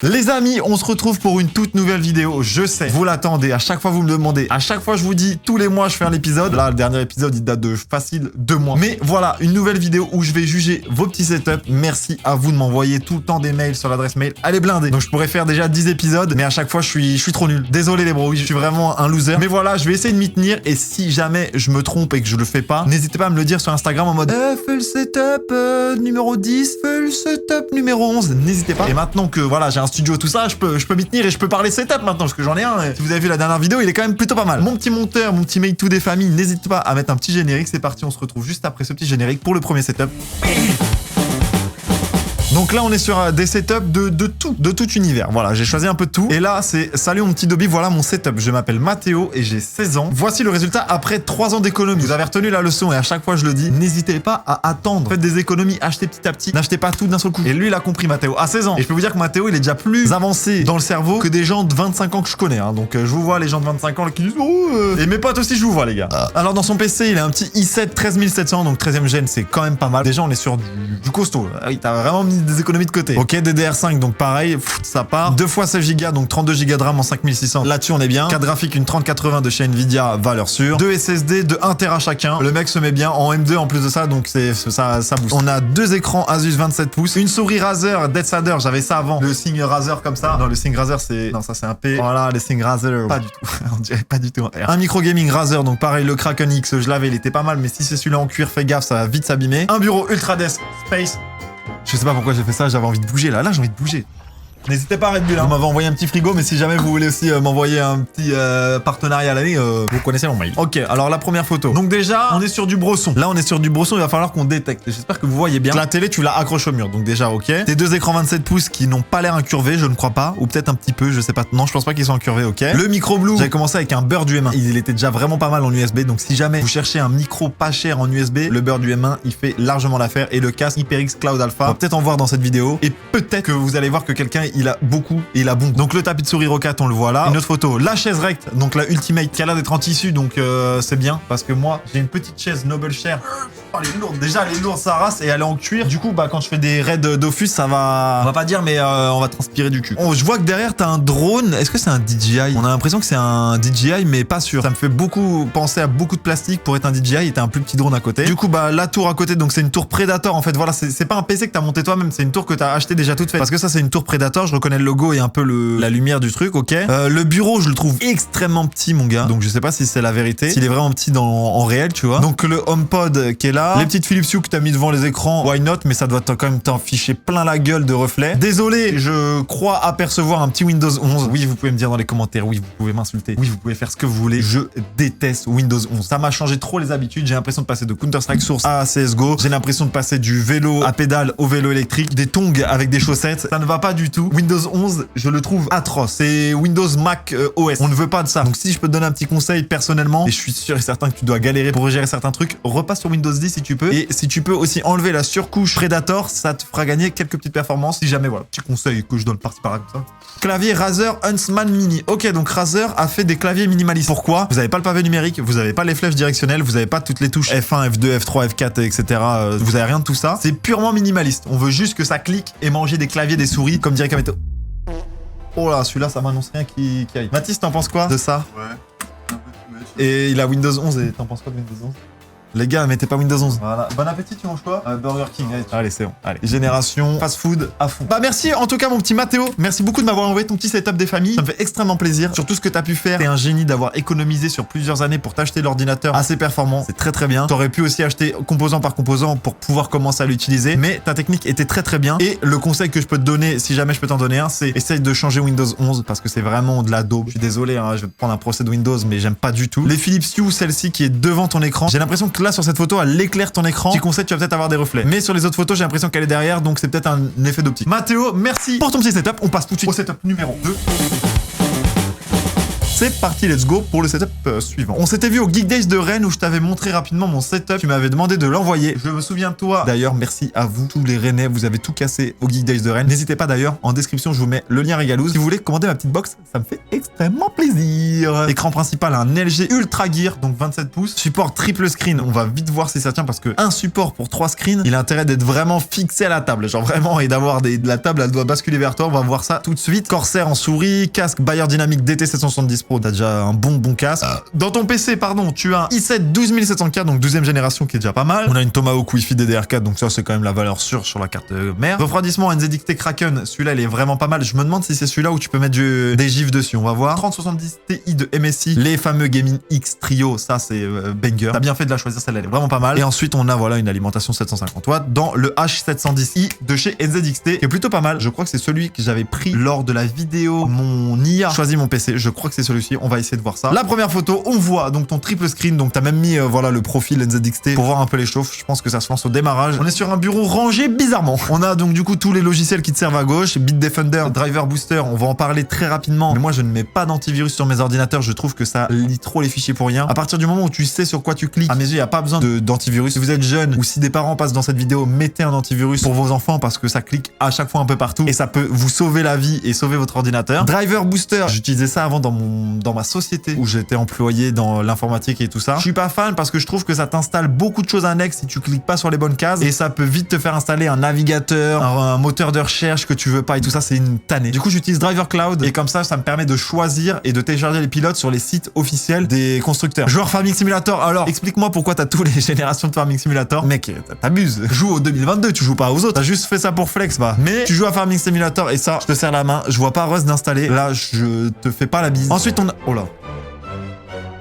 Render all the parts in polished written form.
Les amis, on se retrouve pour une toute nouvelle vidéo. Je sais, vous l'attendez, à chaque fois vous me demandez, à chaque fois je vous dis, tous les mois je fais un épisode. Là, le dernier épisode, il date de facile 2 mois. Mais voilà, une nouvelle vidéo où je vais juger vos petits setups. Merci à vous de m'envoyer tout le temps des mails sur l'adresse mail. Elle est blindée. Donc je pourrais faire déjà 10 épisodes, mais à chaque fois je suis trop nul. Désolé les bros, je suis vraiment un loser. Mais voilà, je vais essayer de m'y tenir. Et si jamais je me trompe et que je le fais pas, n'hésitez pas à me le dire sur Instagram en mode fais le setup numéro 10, fais le setup numéro 11. N'hésitez pas. Et maintenant que voilà, j'ai un studio, tout ça, je peux m'y tenir et je peux parler setup maintenant parce que j'en ai un. Et si vous avez vu la dernière vidéo, il est quand même plutôt pas mal. Mon petit monteur, mon petit mate tout des familles, n'hésitez pas à mettre un petit générique. C'est parti, on se retrouve juste après ce petit générique pour le premier setup. Donc là, on est sur des setups de tout univers. Voilà, j'ai choisi un peu de tout. Et là, c'est salut mon petit Dobby, voilà mon setup. Je m'appelle Mathéo et j'ai 16 ans. Voici le résultat après 3 ans d'économie. Vous avez retenu la leçon et à chaque fois, je le dis, n'hésitez pas à attendre. Faites des économies, achetez petit à petit. N'achetez pas tout d'un seul coup. Et lui, il a compris, Mathéo, à 16 ans. Et je peux vous dire que Mathéo, il est déjà plus avancé dans le cerveau que des gens de 25 ans que je connais. Hein. Donc, je vous vois, les gens de 25 ans là, qui disent Et mes potes aussi, je vous vois, les gars. Alors, dans son PC, il a un petit i7 13700, donc 13e gène, c'est quand même pas mal. Déjà, on est sur du costaud. Là. Il t'a vraiment mis des économies de côté. Ok, DDR5, donc pareil, ça part. 2 fois 16 Go, donc 32 Go de RAM en 5600. Là-dessus, on est bien. Carte graphique, une 3080 de chez Nvidia, valeur sûre. 2 SSD de 1 Tera chacun. Le mec se met bien en M2 en plus de ça, donc ça booste. On a 2 écrans Asus 27 pouces. Une souris Razer Dead Sader, j'avais ça avant. Le Signe Razer comme ça. Non, le Signe Razer, c'est... Non, ça c'est un P. Voilà, le Signe Razer. Pas du tout. On dirait pas du tout un R. Un micro gaming Razer, donc pareil, le Kraken X, je l'avais, il était pas mal, mais si c'est celui-là en cuir, fais gaffe, ça va vite s'abîmer. Un bureau Ultra Desk Space. Je sais pas pourquoi j'ai fait ça, j'avais envie de bouger là. Là, j'ai envie de bouger. N'hésitez pas à Red Bull. Hein. Vous m'avez envoyé un petit frigo, mais si jamais vous voulez aussi m'envoyer un petit partenariat à l'année, vous connaissez mon mail. Ok, alors la première photo. Donc déjà, on est sur du brosson. Là, on est sur du brosson, il va falloir qu'on détecte. J'espère que vous voyez bien. La télé, tu la accroches au mur, donc déjà, ok. Tes 2 écrans 27 pouces qui n'ont pas l'air incurvés, je ne crois pas. Ou peut-être un petit peu, je sais pas. Non, je pense pas qu'ils sont incurvés, ok. Le micro Blue, j'avais commencé avec un beurre du M1. Il était déjà vraiment pas mal en USB, donc si jamais vous cherchez un micro pas cher en USB, le beurre du M1, il fait largement l'affaire. Et le casque HyperX Cloud Alpha, on va peut-être en voir dans cette vidéo. Et peut-être que vous allez voir que quelqu'un, il a beaucoup et il a bon. Donc le tapis de souris Rocat, on le voit là. Une autre photo, la chaise recte, donc la Ultimate, qui a l'air d'être en tissu, donc c'est bien, parce que moi, j'ai une petite chaise Noble Chair. Oh, elle est lourde. Déjà, elle est lourde, sa race, et elle est en cuir. Du coup, bah, quand je fais des raids Dofus, ça va... On va pas dire, mais on va transpirer du cul. Oh, je vois que derrière, t'as un drone. Est-ce que c'est un DJI? On a l'impression que c'est un DJI, mais pas sûr. Ça me fait beaucoup penser à beaucoup de plastique pour être un DJI, et t'as un plus petit drone à côté. Du coup, bah, la tour à côté, donc c'est une tour Predator, en fait. Voilà, c'est pas un PC que t'as monté toi-même, c'est une tour que t'as acheté déjà toute faite. Parce que ça, c'est une tour Predator, je reconnais le logo et un peu la lumière du truc, ok. Le bureau, je le trouve extrêmement petit, mon gars. Donc, je sais pas si c'est la vérité. S'il est vraiment petit en réel, tu vois. Donc, le HomePod qui est là. Les petites Philips Hue que t'as mis devant les écrans, why not, mais ça doit quand même t'en ficher plein la gueule de reflets. Désolé, je crois apercevoir un petit Windows 11. Oui, vous pouvez me dire dans les commentaires, oui, vous pouvez m'insulter. Oui, vous pouvez faire ce que vous voulez. Je déteste Windows 11. Ça m'a changé trop les habitudes. J'ai l'impression de passer de Counter-Strike Source à CSGO. J'ai l'impression de passer du vélo à pédale au vélo électrique, des tongs avec des chaussettes. Ça ne va pas du tout. Windows 11, je le trouve atroce. C'est Windows Mac OS. On ne veut pas de ça. Donc si je peux te donner un petit conseil personnellement, et je suis sûr et certain que tu dois galérer pour gérer certains trucs, repasse sur Windows 10 si tu peux. Et si tu peux aussi enlever la surcouche Predator, ça te fera gagner quelques petites performances. Si jamais, voilà, petit conseil que je donne par-ci par-là comme ça. Clavier Razer Huntsman Mini. Ok, donc Razer a fait des claviers minimalistes. Pourquoi? Vous n'avez pas le pavé numérique, vous n'avez pas les flèches directionnelles, vous n'avez pas toutes les touches F1, F2, F3, F4, etc. Vous n'avez rien de tout ça. C'est purement minimaliste. On veut juste que ça clique et manger des claviers, des souris, comme dirait Kameto. Oh là, celui-là, ça m'annonce rien qui aille. Mathis, t'en penses quoi de ça? Ouais. Et il a Windows 11 et t'en penses quoi de Windows 11? Les gars, mettez pas Windows 11. Voilà. Bon appétit, tu manges quoi? Burger King. Allez, c'est bon. Allez. Génération fast food à fond. Bah merci en tout cas mon petit Mathéo. Merci beaucoup de m'avoir envoyé ton petit setup des familles. Ça me fait extrêmement plaisir. Sur tout ce que t'as pu faire. T'es un génie d'avoir économisé sur plusieurs années pour t'acheter l'ordinateur assez performant. C'est très très bien. T'aurais pu aussi acheter composant par composant pour pouvoir commencer à l'utiliser. Mais ta technique était très très bien. Et le conseil que je peux te donner, si jamais je peux t'en donner un, c'est essaye de changer Windows 11 parce que c'est vraiment de la daube. Je suis désolé, hein, je vais te prendre un procès de Windows, mais j'aime pas du tout. Les Philips Hue, celle-ci qui est devant ton écran. J'ai l'impression que là sur cette photo, elle éclaire ton écran. Petit conseil, tu vas peut-être avoir des reflets. Mais sur les autres photos, j'ai l'impression qu'elle est derrière, donc c'est peut-être un effet d'optique. Mathéo, merci pour ton petit setup. On passe tout de suite au setup numéro 2. C'est parti, let's go pour le setup suivant. On s'était vu au Geek Days de Rennes où je t'avais montré rapidement mon setup. Tu m'avais demandé de l'envoyer. Je me souviens de toi. D'ailleurs, merci à vous, tous les Rennais. Vous avez tout cassé au Geek Days de Rennes. N'hésitez pas d'ailleurs, en description, je vous mets le lien Régalouz. Si vous voulez commander ma petite box, ça me fait extrêmement plaisir. Écran principal, un LG Ultra Gear, donc 27 pouces. Support triple screen. On va vite voir si ça tient parce que un support pour 3 screens, il a intérêt d'être vraiment fixé à la table. Genre vraiment, et d'avoir de la table, elle doit basculer vers toi. On va voir ça tout de suite. Corsair en souris, casque Bayer Dynamic DT770 Pro. T'as déjà un bon casque. Dans ton PC, pardon, tu as un i7 12700K, donc 12e génération qui est déjà pas mal. On a une Tomahawk Wi-Fi DDR4, donc ça c'est quand même la valeur sûre sur la carte mère. Refroidissement NZXT Kraken, celui-là il est vraiment pas mal. Je me demande si c'est celui-là où tu peux mettre des gifs dessus. On va voir. 3070 Ti de MSI, les fameux Gaming X Trio, ça c'est banger. T'as bien fait de la choisir, celle-là elle est vraiment pas mal. Et ensuite on a voilà une alimentation 750 watts dans le H710i de chez NZXT qui est plutôt pas mal. Je crois que c'est celui que j'avais pris lors de la vidéo mon IA choisi mon PC. Je crois que c'est celui-ci. On va essayer de voir ça. La première photo, on voit donc ton triple screen. Donc t'as même mis voilà le profil NZXT pour voir un peu les chauffes. Je pense que ça se lance au démarrage. On est sur un bureau rangé bizarrement. On a donc du coup tous les logiciels qui te servent à gauche. Bitdefender, Driver Booster. On va en parler très rapidement. Mais moi je ne mets pas d'antivirus sur mes ordinateurs. Je trouve que ça lit trop les fichiers pour rien. À partir du moment où tu sais sur quoi tu cliques, à mes yeux il n'y a pas besoin d'antivirus. Si vous êtes jeune ou si des parents passent dans cette vidéo, mettez un antivirus pour vos enfants parce que ça clique à chaque fois un peu partout et ça peut vous sauver la vie et sauver votre ordinateur. Driver Booster, j'utilisais ça avant dans ma société où j'étais employé dans l'informatique et tout ça. Je suis pas fan parce que je trouve que ça t'installe beaucoup de choses annexes si tu cliques pas sur les bonnes cases et ça peut vite te faire installer un navigateur, un moteur de recherche que tu veux pas et tout ça, c'est une tannée. Du coup, j'utilise Driver Cloud et comme ça me permet de choisir et de télécharger les pilotes sur les sites officiels des constructeurs. Joueur Farming Simulator, alors explique-moi pourquoi t'as toutes les générations de Farming Simulator. Mec, t'abuses. Joue au 2022, tu joues pas aux autres. T'as juste fait ça pour flex, bah. Mais tu joues à Farming Simulator et ça, je te serre la main. Je vois pas Rust d'installer. Là, je te fais pas la bise. Ensuite, on a... Oh là.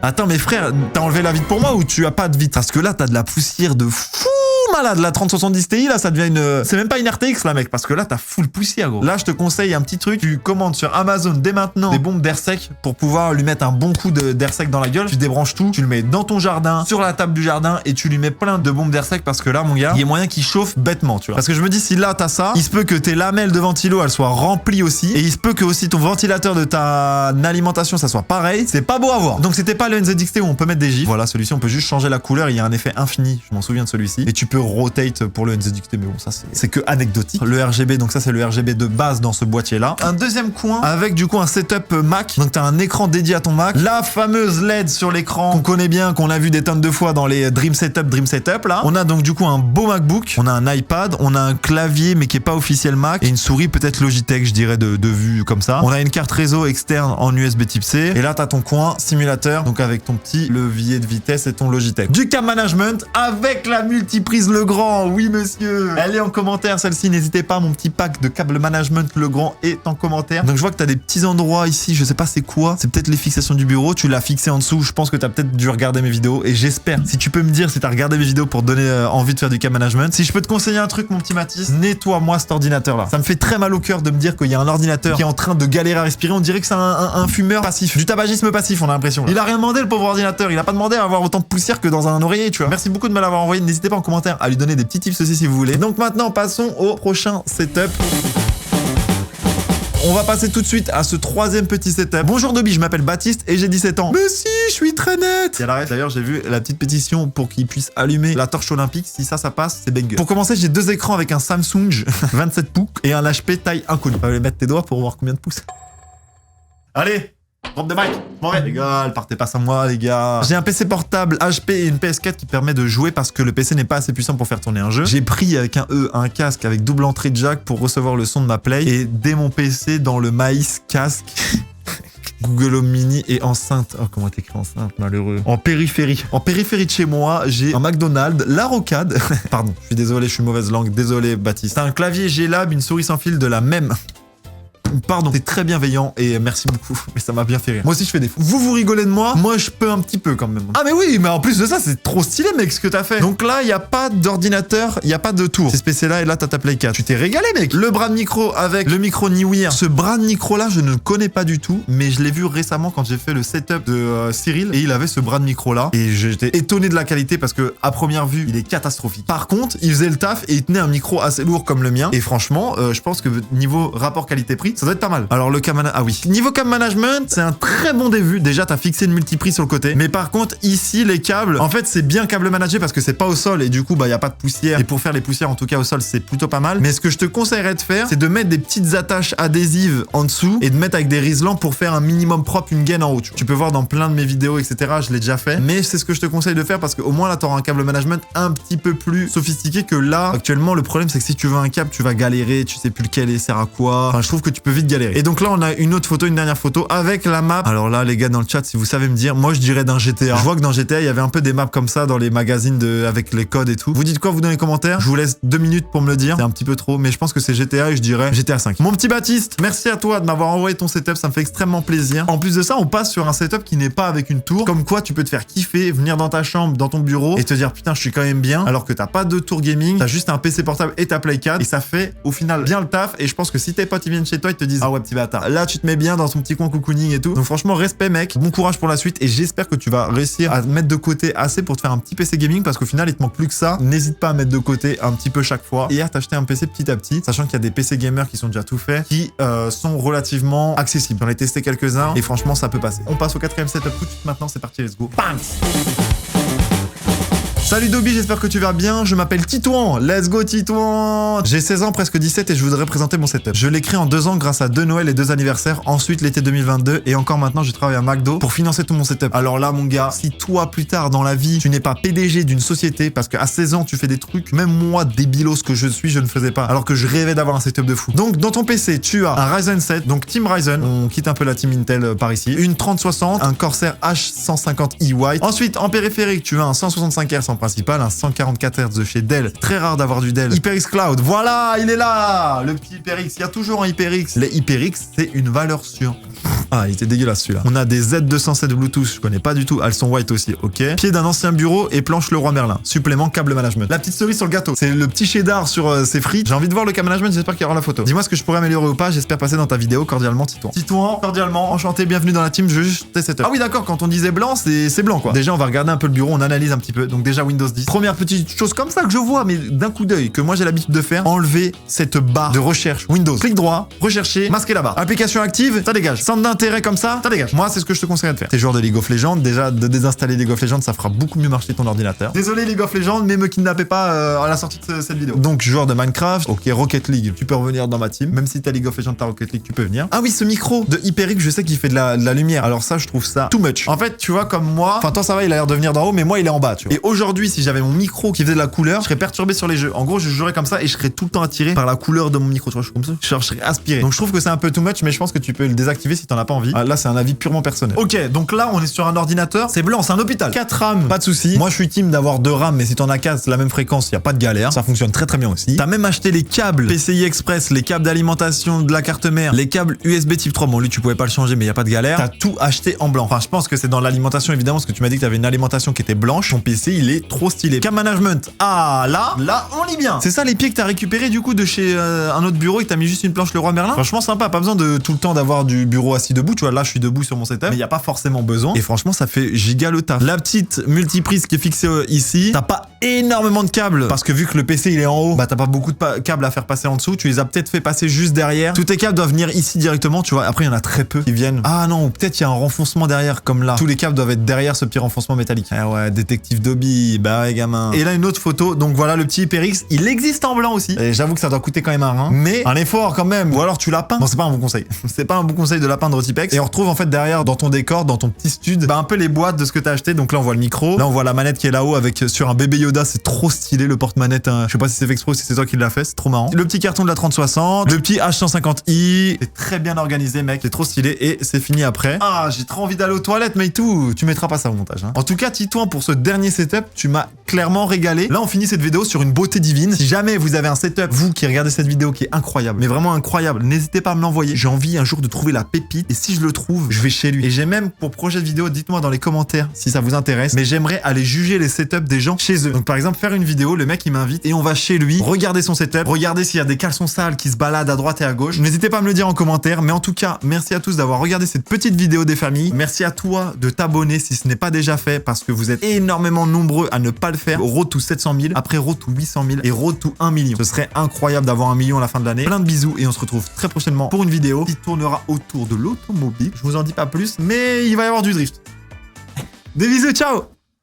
Attends, mais frère, t'as enlevé la vitre pour moi ou tu as pas de vitre? Parce que là, t'as de la poussière de fou malade. La 3070 Ti, là, ça devient une... C'est même pas une RTX, là, mec, parce que là, t'as full poussière, gros. Là, je te conseille un petit truc. Tu commandes sur Amazon dès maintenant des bombes d'air sec pour pouvoir lui mettre un bon coup d'air sec dans la gueule. Tu débranches tout, tu le mets dans ton jardin, sur la table du jardin, et tu lui mets plein de bombes d'air sec parce que là, mon gars, il y a moyen qu'il chauffe bêtement, tu vois. Parce que je me dis, si là, t'as ça, il se peut que tes lamelles de ventilo, elles soient remplies aussi, et il se peut que aussi ton ventilateur de ta alimentation, ça soit pareil. C'est pas beau à voir. Donc, c'était pas le NZXT où on peut mettre des gifs. Voilà, celui-ci, on peut juste changer la couleur. Il y a un effet infini. Je m'en souviens de celui-ci. Et tu peux rotate pour le NZXT, mais bon, ça, c'est que anecdotique. Le RGB, donc ça, c'est le RGB de base dans ce boîtier-là. Un deuxième coin avec, du coup, un setup Mac. Donc, t'as un écran dédié à ton Mac. La fameuse LED sur l'écran qu'on connaît bien, qu'on a vu des tonnes de fois dans les Dream Setup, là. On a donc, du coup, un beau MacBook. On a un iPad. On a un clavier, mais qui est pas officiel Mac. Et une souris, peut-être Logitech, je dirais, de vue comme ça. On a une carte réseau externe en USB type C. Et là, t'as ton coin simulateur. Donc, avec ton petit levier de vitesse et ton Logitech. Du cam management avec la multiprise Legrand. Oui, monsieur. Elle est en commentaire, celle-ci. N'hésitez pas, mon petit pack de câble management Legrand est en commentaire. Donc, je vois que t'as des petits endroits ici. Je sais pas c'est quoi. C'est peut-être les fixations du bureau. Tu l'as fixé en dessous. Je pense que t'as peut-être dû regarder mes vidéos. Et j'espère, si tu peux me dire si t'as regardé mes vidéos pour te donner envie de faire du cam management. Si je peux te conseiller un truc, mon petit Mathis, nettoie-moi cet ordinateur-là. Ça me fait très mal au cœur de me dire qu'il y a un ordinateur qui est en train de galérer à respirer. On dirait que c'est un fumeur passif. Du tabagisme passif, on a l'impression. Il a rien demandé, le pauvre ordinateur. Il a pas demandé à avoir autant de poussière que dans un oreiller, tu vois. Merci beaucoup de me l'avoir envoyé. N'hésitez pas en commentaire à lui donner des petits tips aussi si vous voulez. Donc maintenant, passons au prochain setup. On va passer tout de suite à ce troisième petit setup. Bonjour Dobby, je m'appelle Baptiste et j'ai 17 ans. Mais si, je suis très net. Et à l'arrêt, d'ailleurs, j'ai vu la petite pétition pour qu'il puisse allumer la torche olympique. Si ça passe, c'est banger. Pour commencer, j'ai deux écrans avec un Samsung 27 pouces et un HP taille inconnue. Tu vas mettre tes doigts pour voir combien de pouces. Allez, drop de mic. M'en vais. Les gars, partez pas sans moi, les gars. J'ai un PC portable HP et une PS4 qui permet de jouer parce que le PC n'est pas assez puissant pour faire tourner un jeu. J'ai pris avec un casque avec double entrée de jack pour recevoir le son de ma Play et dès mon PC dans le maïs casque. Google Home Mini et enceinte. Oh, comment t'écris enceinte, malheureux. En périphérie. En périphérie de chez moi, j'ai un McDonald's, la rocade. Pardon, je suis désolé, je suis mauvaise langue. Désolé, Baptiste. Un clavier G-Lab, une souris sans fil de la même. Pardon, c'est très bienveillant et merci beaucoup, mais ça m'a bien fait rire. Moi aussi je fais des fous. Vous rigolez de moi je peux un petit peu quand même. Ah mais oui, mais en plus de ça, c'est trop stylé mec ce que t'as fait. Donc là, il n'y a pas d'ordinateur, il n'y a pas de tour. C'est ce PC là et là t'as ta Play 4. Tu t'es régalé mec. Le bras de micro avec le micro Newear. Ce bras de micro là, je ne le connais pas du tout, mais je l'ai vu récemment quand j'ai fait le setup de Cyril et il avait ce bras de micro là et j'étais étonné de la qualité parce que à première vue, il est catastrophique. Par contre, il faisait le taf et il tenait un micro assez lourd comme le mien et franchement, je pense que niveau rapport qualité-prix, ça Ça doit être pas mal. Alors le cam management, ah oui. Niveau cam management, c'est un très bon début. Déjà, t'as fixé une multiprise sur le côté. Mais par contre, ici, les câbles, en fait, c'est bien câble managé parce que c'est pas au sol et du coup, bah, y a pas de poussière. Et pour faire les poussières, en tout cas, au sol, c'est plutôt pas mal. Mais ce que je te conseillerais de faire, c'est de mettre des petites attaches adhésives en dessous et de mettre avec des riselants pour faire un minimum propre une gaine en haut. Tu peux voir dans plein de mes vidéos, etc. Je l'ai déjà fait. Mais c'est ce que je te conseille de faire parce qu'au moins là, t'auras un câble management un petit peu plus sophistiqué que là. Actuellement, le problème, c'est que si tu veux un câble, tu vas galérer. Tu sais plus lequel est, sert à quoi. Enfin, je trouve que tu peux vite galérer. Et donc là, on a une autre photo, une dernière photo avec la map. Alors là, les gars, dans le chat, si vous savez me dire, moi, je dirais d'un GTA. Je vois que dans GTA, il y avait un peu des maps comme ça dans les magazines avec les codes et tout. Vous dites quoi, vous dans les commentaires? Je vous laisse 2 minutes pour me le dire. C'est un petit peu trop, mais je pense que c'est GTA et je dirais GTA 5. Mon petit Baptiste, merci à toi de m'avoir envoyé ton setup. Ça me fait extrêmement plaisir. En plus de ça, on passe sur un setup qui n'est pas avec une tour. Comme quoi, tu peux te faire kiffer, venir dans ta chambre, dans ton bureau et te dire putain, je suis quand même bien. Alors que t'as pas de tour gaming, t'as juste un PC portable et ta Play 4 et ça fait au final bien le taf. Et je pense que si tes potes ils viennent chez toi, ils te disent ah ouais petit bâtard, là tu te mets bien dans ton petit coin cocooning et tout. Donc franchement respect mec, bon courage pour la suite et j'espère que tu vas réussir à mettre de côté assez pour te faire un petit PC gaming parce qu'au final il te manque plus que ça. N'hésite pas à mettre de côté un petit peu chaque fois et à t'acheter un PC petit à petit, sachant qu'il y a des PC gamers qui sont déjà tout faits, qui sont relativement accessibles. J'en ai testé quelques-uns et franchement ça peut passer. On passe au 4e setup tout de suite maintenant, c'est parti, let's go. Bang. Salut Dobby, j'espère que tu vas bien. Je m'appelle Titouan. Let's go Titouan. J'ai 16 ans, presque 17 et je voudrais présenter mon setup. Je l'ai créé en 2 ans grâce à 2 Noël et 2 anniversaires. Ensuite l'été 2022 et encore maintenant je travaille à McDo pour financer tout mon setup. Alors là mon gars, si toi plus tard dans la vie tu n'es pas PDG d'une société parce qu'à 16 ans tu fais des trucs, même moi débilos que je suis, je ne faisais pas. Alors que je rêvais d'avoir un setup de fou. Donc dans ton PC tu as un Ryzen 7, donc Team Ryzen. On quitte un peu la Team Intel par ici. Une 3060, un Corsair H150i White. Ensuite en périphérique tu as un 165 Hz en principal, un 144 Hz de chez Dell, très rare d'avoir du Dell. HyperX Cloud, voilà, il est là, le petit HyperX, il y a toujours un HyperX. Les HyperX, c'est une valeur sûre. Ah, il était dégueulasse celui-là. On a des Z207 Bluetooth, je connais pas du tout, elles sont white aussi, ok. Pied d'un ancien bureau et planche Leroy Merlin. Supplément câble management. La petite cerise sur le gâteau, c'est le petit cheddar sur ces frites. J'ai envie de voir le câble management, j'espère qu'il y aura la photo. Dis-moi ce que je pourrais améliorer ou pas, j'espère passer dans ta vidéo. Cordialement Titouan. Titouan, cordialement, enchanté, bienvenue dans la team, je veux juste tes setups. Ah oui d'accord, quand on disait blanc, c'est blanc quoi. Déjà on va regarder un peu le bureau, on analyse un petit peu. Donc déjà Windows 10. Première petite chose comme ça que je vois, mais d'un coup d'œil, que moi j'ai l'habitude de faire, enlever cette barre de recherche Windows. Clic droit, rechercher, masquer la barre. Application active, ça dégage. Centre d'intérêt comme ça dégage. Moi, c'est ce que je te conseillerais de faire. T'es joueur de League of Legends, déjà de désinstaller League of Legends, ça fera beaucoup mieux marcher ton ordinateur. Désolé League of Legends, mais me kidnappez pas à la sortie de cette vidéo. Donc, joueur de Minecraft, ok, Rocket League, tu peux revenir dans ma team. Même si t'as League of Legends, t'as Rocket League, tu peux venir. Ah oui, ce micro de HyperX, je sais qu'il fait de la lumière. Alors ça, je trouve ça too much. En fait, tu vois, comme moi, enfin toi ça va, il a l'air de venir d'en haut, mais moi il est en bas, tu vois. Et aujourd'hui, si j'avais mon micro qui faisait de la couleur, je serais perturbé sur les jeux. En gros, je jouerais comme ça et je serais tout le temps attiré par la couleur de mon micro, tu vois, je suis comme ça. Je serais aspiré. Donc je trouve que c'est un peu too much, mais je pense que tu peux le désactiver si t'en as pas envie. Ah, là, c'est un avis purement personnel. Ok, donc là, on est sur un ordinateur. C'est blanc, c'est un hôpital. 4 RAM, pas de souci. Moi, je suis team d'avoir 2 RAM, mais si t'en as 4, la même fréquence, y a pas de galère. Ça fonctionne très très bien aussi. T'as même acheté les câbles PCI Express, les câbles d'alimentation de la carte mère, les câbles USB Type 3. Bon, lui, tu pouvais pas le changer, mais y a pas de galère. T'as tout acheté en blanc. Enfin, je pense que c'est dans l'alimentation, évidemment, parce que tu m'as dit que t'avais une alimentation qui était blanche. Ton PC, il est trop stylé. Cam management. Ah, là, on lit bien. C'est ça les pieds que t'as récupéré du coup de chez un autre bureau et que t'as mis juste une planche Leroy Merlin. Franchement, sympa. Pas besoin de tout le temps d'avoir du bureau assis debout. Tu vois, là, je suis debout sur mon setup, mais y a pas forcément besoin. Et franchement, ça fait giga le taf. La petite multiprise qui est fixée ici, t'as pas énormément de câbles parce que vu que le PC il est en haut, bah t'as pas beaucoup de câbles à faire passer en dessous. Tu les as peut-être fait passer juste derrière. Tous tes câbles doivent venir ici directement, tu vois. Après, il y en a très peu qui viennent. Ah non, peut-être il y a un renfoncement derrière, comme là. Tous les câbles doivent être derrière ce petit renfoncement métallique. Ah ouais, détective Dobby, bah ouais, gamin. Et là, une autre photo. Donc voilà, le petit HyperX, il existe en blanc aussi. Et j'avoue que ça doit coûter quand même un rein, mais un effort quand même. Ou alors tu l'as peint. Bon, c'est pas un bon conseil. C'est pas un bon conseil de la peindre au Tipex. Et on retrouve en fait derrière dans ton décor, dans ton petit stud, bah un peu les boîtes de ce que t'as acheté. Donc là, on voit le micro. Là, on voit la manette qui est là-haut avec sur un bébé Yoda. C'est trop stylé le porte-manette. Hein. Je sais pas si c'est fait exprès ou si c'est toi qui l'as fait. C'est trop marrant. Le petit carton de la 3060, le petit H150i. C'est très bien organisé, mec. C'est trop stylé et c'est fini après. Ah, j'ai trop envie d'aller aux toilettes, mais tout. Tu mettras pas ça au montage. Hein. En tout cas, Titouan, pour ce dernier setup, tu m'as clairement régalé. Là, on finit cette vidéo sur une beauté divine. Si jamais vous avez un setup, vous qui regardez cette vidéo qui est incroyable, mais vraiment incroyable, n'hésitez pas à me l'envoyer. J'ai envie un jour de trouver la pépite. Et si je le trouve, je vais chez lui. Et j'ai même pour projet de vidéo, dites-moi dans les commentaires si ça vous intéresse, mais j'aimerais aller juger les setups des gens chez eux. Donc par exemple faire une vidéo, le mec il m'invite et on va chez lui, regarder son setup, regarder s'il y a des caleçons sales qui se baladent à droite et à gauche. N'hésitez pas à me le dire en commentaire, mais en tout cas, merci à tous d'avoir regardé cette petite vidéo des familles. Merci à toi de t'abonner si ce n'est pas déjà fait, parce que vous êtes énormément nombreux à ne pas le faire. Road to 700 000, après Road to 800 000 et Road to 1 million. Ce serait incroyable d'avoir 1 million à la fin de l'année. Plein de bisous et on se retrouve très prochainement pour une vidéo qui tournera autour de l'automobile. Je vous en dis pas plus, mais il va y avoir du drift. Des bisous, ciao!